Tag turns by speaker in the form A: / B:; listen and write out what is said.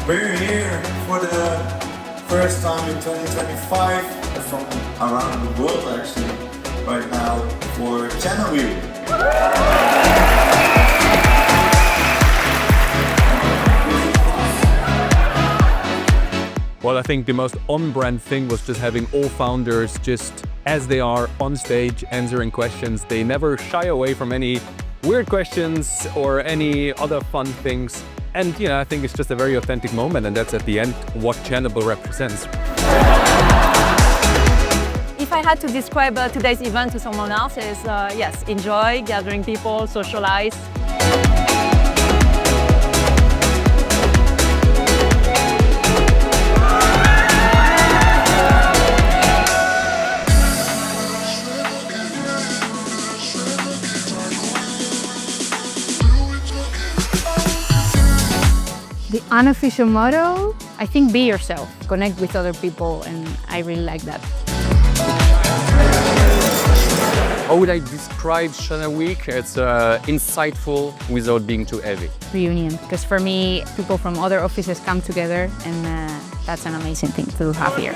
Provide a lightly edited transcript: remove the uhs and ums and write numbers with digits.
A: We're here for the first time in 2025 from around the world actually, right now for Channaweek.
B: Well, I think the most on-brand thing was just having all founders just as they are on stage answering questions. They never shy away from any weird questions or any other fun things. And I think it's just a very authentic moment, and that's at the end what Channable represents.
C: If I had to describe today's event to someone else, is yes, enjoy gathering people, socialize.
D: The unofficial motto, I think be yourself, connect with other people, and I really like that.
E: How would I describe Channaweek? It's insightful without being too heavy.
D: Reunion, because for me, people from other offices come together, and that's an amazing thing to have here.